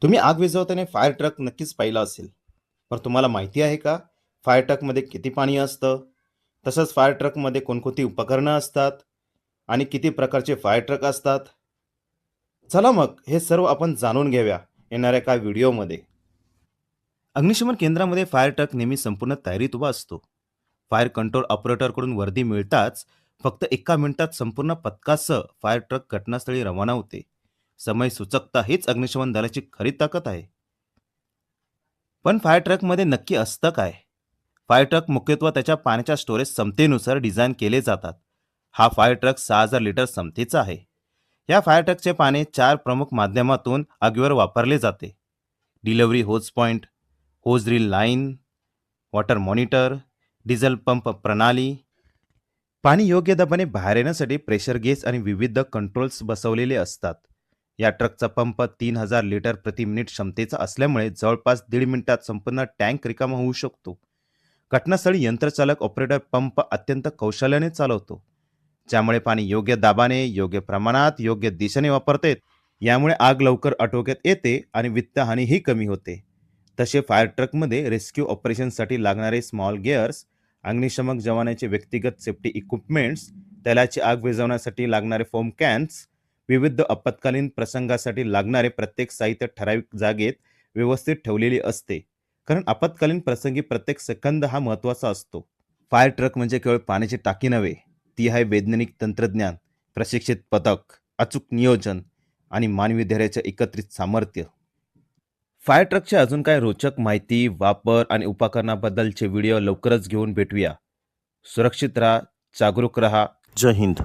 तुम्ही आग विझवताना fire truck नक्कीच पाहिला असेल. पण तुम्हाला माहिती आहे का? फायर ट्रकमध्ये किती पाणी असतं? तसंच फायर ट्रकमध्ये कोणकोणती उपकरणं असतात आणि किती प्रकारचे फायर ट्रक असतात? चला मग हे सर्व आपण जाणून घेऊया येणाऱ्या एका व्हिडिओमध्ये. अग्निशमन केंद्रामध्ये फायर ट्रक नेहमी संपूर्ण तयारीत उभा असतो. फायर कंट्रोल ऑपरेटरकडून वर्दी मिळताच फक्त 1 मिनिटात संपूर्ण पथकासह फायर ट्रक घटनास्थळी रवाना होते. समय सूचकता हीच अग्निशमन दलाची खरी ताकद आहे. पण फायर ट्रकमध्ये नक्की असतं काय? फायर ट्रक मुख्यत्वे त्याच्या पाण्याच्या स्टोरेज क्षमतेनुसार डिझाईन केले जातात. हा फायर ट्रक 6,000 लिटर क्षमतेचा आहे. या फायर ट्रकचे पाणी 4 प्रमुख माध्यमातून आगीवर वापरले जाते. Delivery hose point, hose reel line, water monitor, diesel pump प्रणाली. पाणी योग्य दाबाने बाहेर येण्यासाठी प्रेशर गेज आणि विविध कंट्रोल्स बसवलेले असतात. या ट्रकचा पंप 3,000 लिटर प्रति मिनिट क्षमतेचा असल्यामुळे जवळपास 1.5 मिनिटात संपूर्ण टँक रिकामा होऊ शकतो. घटनास्थळी यंत्रचालक ऑपरेटर पंप अत्यंत कौशल्याने चालवतो, ज्यामुळे पाणी योग्य दाबाने, योग्य प्रमाणात, योग्य दिशेने वापरता येते. यामुळे आग लवकर आटोक्यात येते आणि वित्तहानीही कमी होते. तसे फायर ट्रकमध्ये रेस्क्यू ऑपरेशनसाठी लागणारे स्मॉल गिअर्स, अग्निशमक जवानाचे व्यक्तिगत सेफ्टी इक्विपमेंट्स, तेलाची आग विझवण्यासाठी लागणारे फोम कॅन्स, विविध आपत्कालीन प्रसंगासाठी लागणारे प्रत्येक साहित्य ठराविक जागेत व्यवस्थित ठेवलेले असते. कारण आपत्कालीन प्रसंगी प्रत्येक सेकंद हा महत्त्वाचा असतो. फायर ट्रक म्हणजे केवळ पाण्याची टाकी नव्हे, ती आहे वैज्ञानिक तंत्रज्ञान, प्रशिक्षित पथक, अचूक नियोजन आणि मानवी धैर्याचे एकत्रित सामर्थ्य. फायर ट्रकची अजून काय रोचक माहिती, वापर आणि उपकरणाबद्दलचे व्हिडिओ लवकरच घेऊन भेटूया. सुरक्षित राहा, जागरूक राहा. जय हिंद.